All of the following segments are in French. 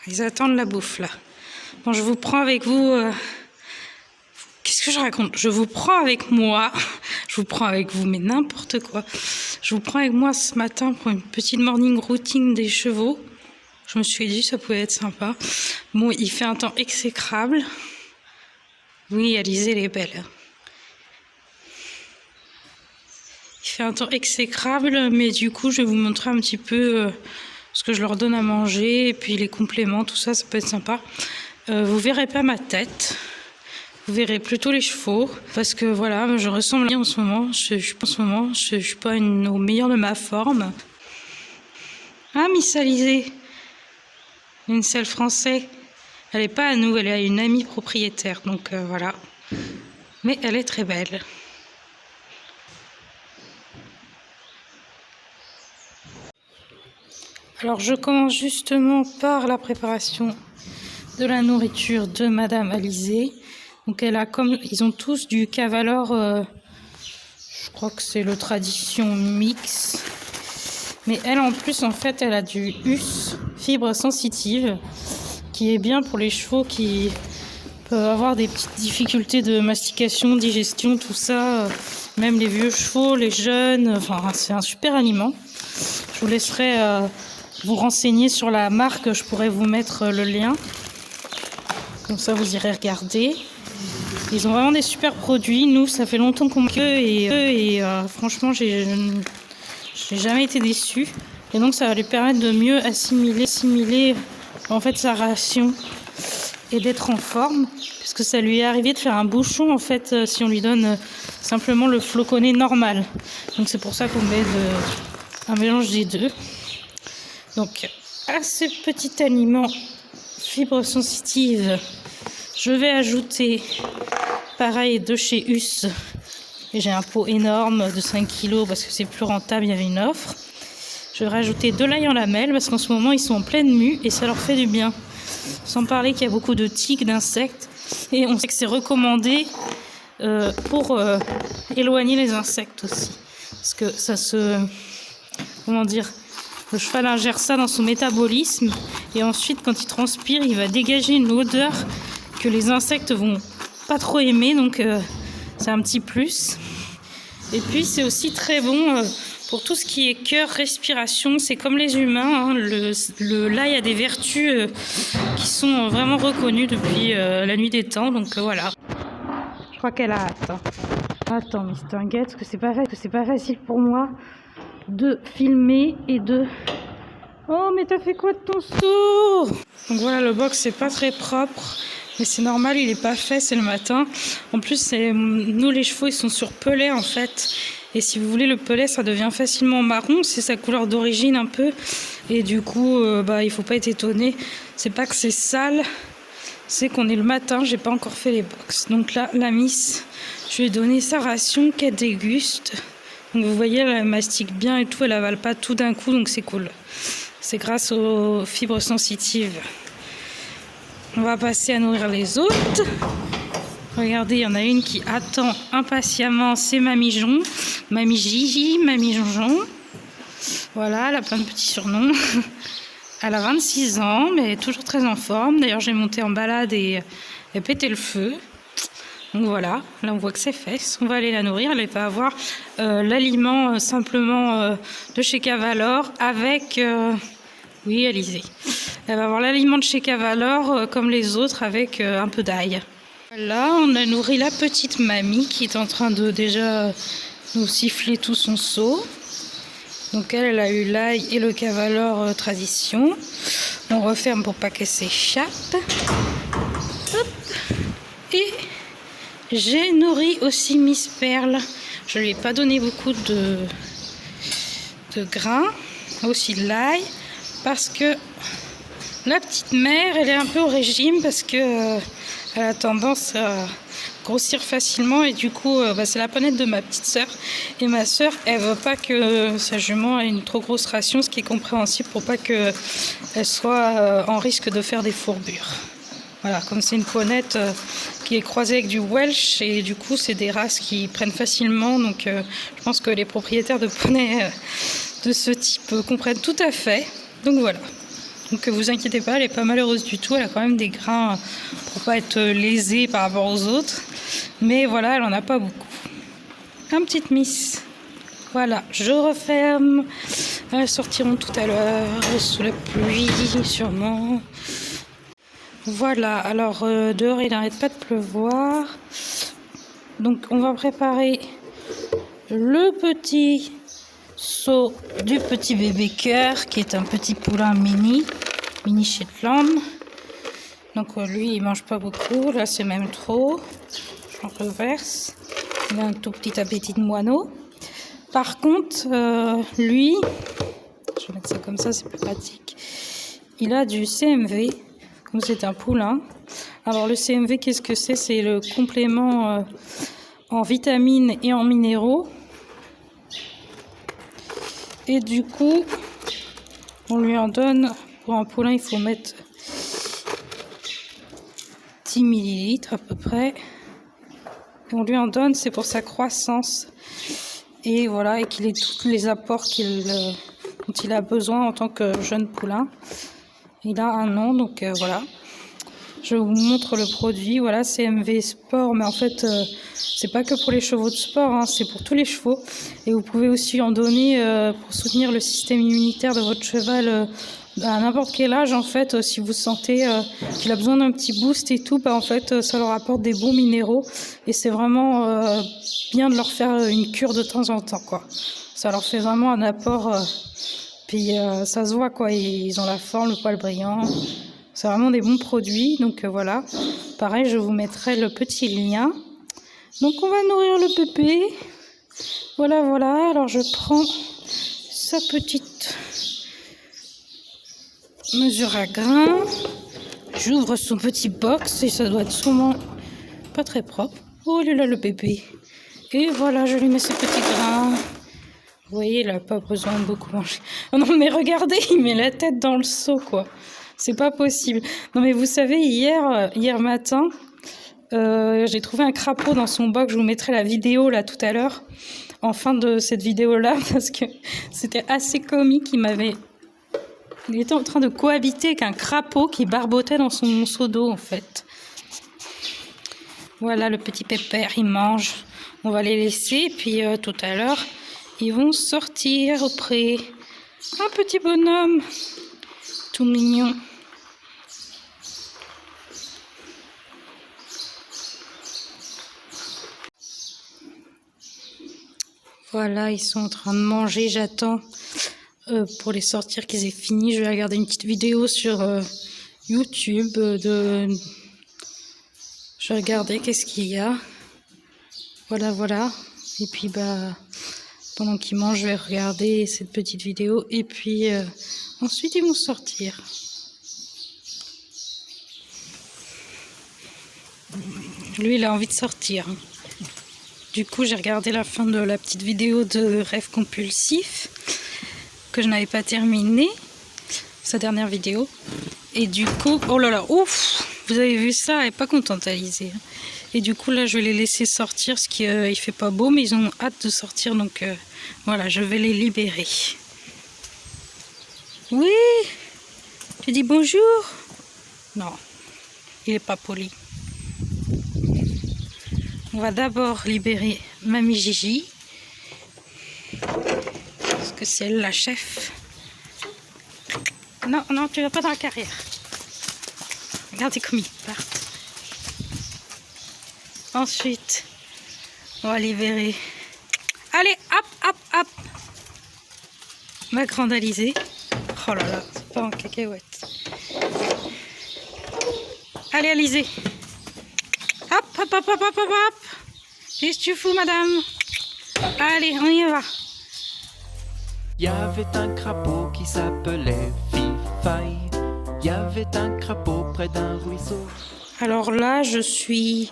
Ils attendent la bouffe là. Bon, je vous prends avec vous. Qu'est-ce que je raconte? Je vous prends avec moi. Je vous prends avec vous, mais n'importe quoi. Je vous prends avec moi ce matin pour une petite morning routine des chevaux. Je me suis dit ça pouvait être sympa. Bon, il fait un temps exécrable. Oui, Alizée, elle est belle. Il fait un temps exécrable, mais du coup, je vais vous montrer un petit peu ce que je leur donne à manger et puis les compléments, tout ça, ça peut être sympa. Vous verrez pas ma tête. Vous verrez plutôt les chevaux, parce que voilà, je ressemble en ce moment. Je suis pas au meilleur de ma forme. Ah, Miss Alizée, une selle française. Elle n'est pas à nous, elle est à une amie propriétaire, donc voilà. Mais elle est très belle. Alors je commence justement par la préparation de la nourriture de Madame Alizée. Donc ils ont tous du Cavalor, je crois que c'est le Tradition Mix. Mais elle en plus en fait elle a du US, fibre sensitive, qui est bien pour les chevaux qui peuvent avoir des petites difficultés de mastication, digestion, tout ça. Même les vieux chevaux, les jeunes, enfin c'est un super aliment. Je vous laisserai vous renseigner sur la marque, je pourrais vous mettre le lien. Comme ça vous irez regarder. Ils ont vraiment des super produits. Nous, ça fait longtemps qu'on mange et franchement, j'ai jamais été déçue. Et donc, ça va lui permettre de mieux assimiler en fait sa ration et d'être en forme. Parce que ça lui est arrivé de faire un bouchon en fait si on lui donne simplement le floconné normal. Donc, c'est pour ça qu'on met un mélange des deux. Donc, à ce petit aliment fibre sensitive, je vais ajouter, pareil, de chez US. Et j'ai un pot énorme de 5 kg parce que c'est plus rentable, il y avait une offre. Je vais rajouter de l'ail en lamelles parce qu'en ce moment, ils sont en pleine mue et ça leur fait du bien. Sans parler qu'il y a beaucoup de tiques, d'insectes. Et on sait que c'est recommandé pour éloigner les insectes aussi. Parce que ça se... Comment dire ? Le cheval ingère ça dans son métabolisme. Et ensuite, quand il transpire, il va dégager une odeur que les insectes vont pas trop aimer, donc c'est un petit plus. Et puis c'est aussi très bon pour tout ce qui est cœur, respiration. C'est comme les humains, hein. L'ail a des vertus qui sont vraiment reconnues depuis la nuit des temps, donc voilà. Je crois qu'elle a hâte. Hein. Attends, Mister Guette, parce que c'est pas facile pour moi de filmer et de... Oh, mais t'as fait quoi de ton seau? Donc voilà, le box c'est pas très propre. Mais c'est normal, il est pas fait, c'est le matin. En plus, nous les chevaux, ils sont sur pelet en fait. Et si vous voulez, le pelet, ça devient facilement marron. C'est sa couleur d'origine un peu. Et du coup, il faut pas être étonné. C'est pas que c'est sale, c'est qu'on est le matin, j'ai pas encore fait les box. Donc là, la miss, je lui ai donné sa ration qu'elle déguste. Donc vous voyez, elle mastique bien et tout, elle avale pas tout d'un coup, donc c'est cool. C'est grâce aux fibres sensitives. On va passer à nourrir les autres. Regardez, il y en a une qui attend impatiemment, c'est Mamie Jon. Mamie Gigi, Mamie Jonjon. Voilà, elle a plein de petits surnoms. Elle a 26 ans, mais elle est toujours très en forme. D'ailleurs, j'ai monté en balade et elle pétait le feu. Donc voilà, là on voit que c'est fait. On va aller la nourrir. Elle va avoir l'aliment simplement de chez Cavalor avec... Oui, Alizée. Elle va avoir l'aliment de chez Cavalor comme les autres avec un peu d'ail. Là, on a nourri la petite mamie qui est en train de déjà nous siffler tout son seau. Donc elle a eu l'ail et le Cavalor tradition. On referme pour pas qu'elle s'échappe. Hop. Et j'ai nourri aussi Miss Perle. Je lui ai pas donné beaucoup de grains, aussi de l'ail. Parce que la petite mère, elle est un peu au régime parce que elle a tendance à grossir facilement et du coup, c'est la planète de ma petite sœur. Et ma sœur, elle veut pas que sa jument ait une trop grosse ration, ce qui est compréhensible pour pas qu'elle soit en risque de faire des fourbures. Voilà, comme c'est une ponette qui est croisée avec du Welsh et du coup, c'est des races qui prennent facilement. Donc, je pense que les propriétaires de poneys de ce type comprennent tout à fait. Donc voilà. Donc vous inquiétez pas, elle est pas malheureuse du tout. Elle a quand même des grains pour pas être lésée par rapport aux autres. Mais voilà, elle en a pas beaucoup. Un petite miss. Voilà, je referme. Elles sortiront tout à l'heure sous la pluie, sûrement. Voilà, alors dehors il n'arrête pas de pleuvoir. Donc on va préparer le petit seau du petit bébé cœur qui est un petit poulain mini Shetland. Donc lui il mange pas beaucoup, là c'est même trop. J'en reverse. Il a un tout petit appétit de moineau. Par contre lui, je vais mettre ça comme ça, c'est plus pratique. Il a du CMV, comme c'est un poulain. Alors le CMV, qu'est-ce que c'est? C'est le complément en vitamines et en minéraux. Et du coup, on lui en donne, pour un poulain, il faut mettre 10 millilitres à peu près. Et on lui en donne, c'est pour sa croissance. Et voilà, et qu'il ait tous les apports dont il a besoin en tant que jeune poulain. Il a un an, donc voilà. Je vous montre le produit, voilà, CMV Sport, mais en fait, c'est pas que pour les chevaux de sport, hein, c'est pour tous les chevaux. Et vous pouvez aussi en donner pour soutenir le système immunitaire de votre cheval à n'importe quel âge, en fait. Si vous sentez qu'il a besoin d'un petit boost et tout, en fait, ça leur apporte des bons minéraux. Et c'est vraiment bien de leur faire une cure de temps en temps, quoi. Ça leur fait vraiment un apport, puis ça se voit, quoi. Ils ont la forme, le poil brillant. C'est vraiment des bons produits, donc voilà. Pareil, je vous mettrai le petit lien. Donc on va nourrir le bébé. Voilà, voilà. Alors je prends sa petite mesure à grains. J'ouvre son petit box et ça doit être sûrement pas très propre. Oh, il est là le bébé. Et voilà, je lui mets ses petits grains. Vous voyez, il n'a pas besoin de beaucoup manger. Oh non, mais regardez, il met la tête dans le seau, quoi. C'est pas possible. Non mais vous savez, hier matin, j'ai trouvé un crapaud dans son box. Je vous mettrai la vidéo là tout à l'heure, en fin de cette vidéo-là, parce que c'était assez comique. Il était en train de cohabiter avec un crapaud qui barbotait dans son seau d'eau en fait. Voilà le petit pépère, il mange. On va les laisser, puis tout à l'heure, ils vont sortir au pré. Un petit bonhomme. Tout mignon. Voilà, ils sont en train de manger. J'attends pour les sortir qu'ils aient fini. Je vais regarder une petite vidéo sur YouTube. Je vais regarder qu'est-ce qu'il y a. Voilà, voilà. Et puis pendant qu'ils mangent, je vais regarder cette petite vidéo. Et puis ensuite, ils vont sortir. Lui, il a envie de sortir. Du coup, j'ai regardé la fin de la petite vidéo de Rêve compulsif que je n'avais pas terminée, sa dernière vidéo. Et du coup, oh là là, ouf, vous avez vu ça, elle n'est pas contente, Alizée. Et du coup, là, je vais les laisser sortir, parce qu'il ne fait pas beau, mais ils ont hâte de sortir, donc voilà, je vais les libérer. Oui, tu dis bonjour? Non, il n'est pas poli. On va d'abord libérer Mamie Gigi, parce que c'est elle la chef. Non, non, tu vas pas dans la carrière. Regardez comme ils partent. Ensuite, on va libérer. Allez, hop, hop, hop. Ma grande Alizée. Oh là là, c'est pas en cacahuète. Allez, Alizée. Hop, hop, hop, hop, hop, hop, hop. Qu'est-ce que tu fous, madame? Allez, on y va. Il y avait un crapaud qui s'appelait Fifaille. Il y avait un crapaud près d'un ruisseau. Alors là, je suis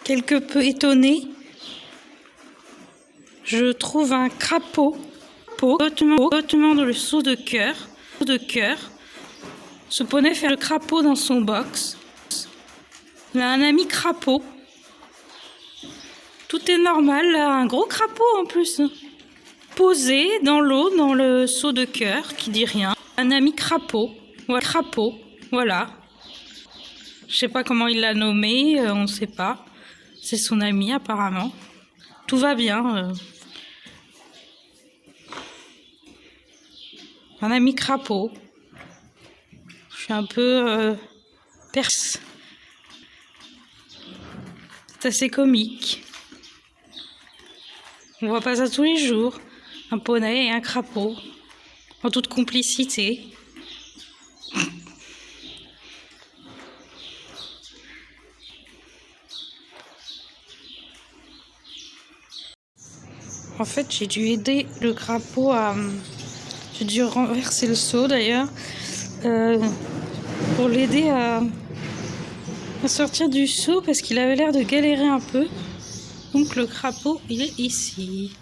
quelque peu étonnée. Je trouve un crapaud hautement dans le seau de cœur. Ce poney fait le crapaud dans son box. Il a un ami crapaud. Tout est normal, là, un gros crapaud en plus. Posé dans l'eau, dans le seau de cœur, qui dit rien. Un ami crapaud. Ouais, crapaud, voilà. Je sais pas comment il l'a nommé, on ne sait pas. C'est son ami apparemment. Tout va bien. Un ami crapaud. Je suis un peu perse. C'est assez comique. On voit pas ça tous les jours. Un poney et un crapaud. En toute complicité. En fait, j'ai dû aider le crapaud à... J'ai dû renverser le seau d'ailleurs. Pour l'aider à sortir du seau parce qu'il avait l'air de galérer un peu. Donc le crapaud, il est ici.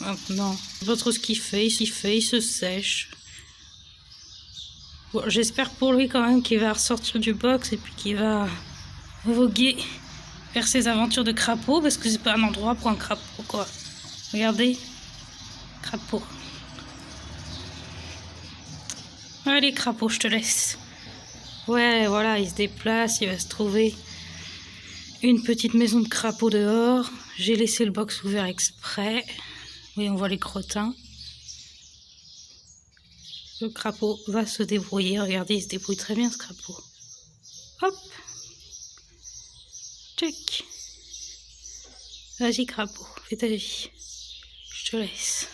Maintenant, je sais pas trop ce qu'il fait, il se sèche. Bon, j'espère pour lui quand même qu'il va ressortir du box et puis qu'il va voguer vers ses aventures de crapaud parce que c'est pas un endroit pour un crapaud quoi. Regardez, crapaud. Allez crapaud, je te laisse. Ouais, voilà, il se déplace, il va se trouver une petite maison de crapaud dehors. J'ai laissé le box ouvert exprès. Oui, on voit les crottins. Le crapaud va se débrouiller. Regardez, il se débrouille très bien ce crapaud. Hop. Check. Vas-y crapaud, fais ta vie. Je te laisse.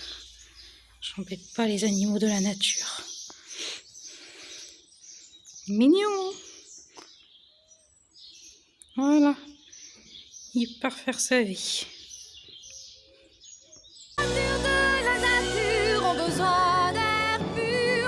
J'embête pas les animaux de la nature. Mignon. Voilà. Il part faire sa vie.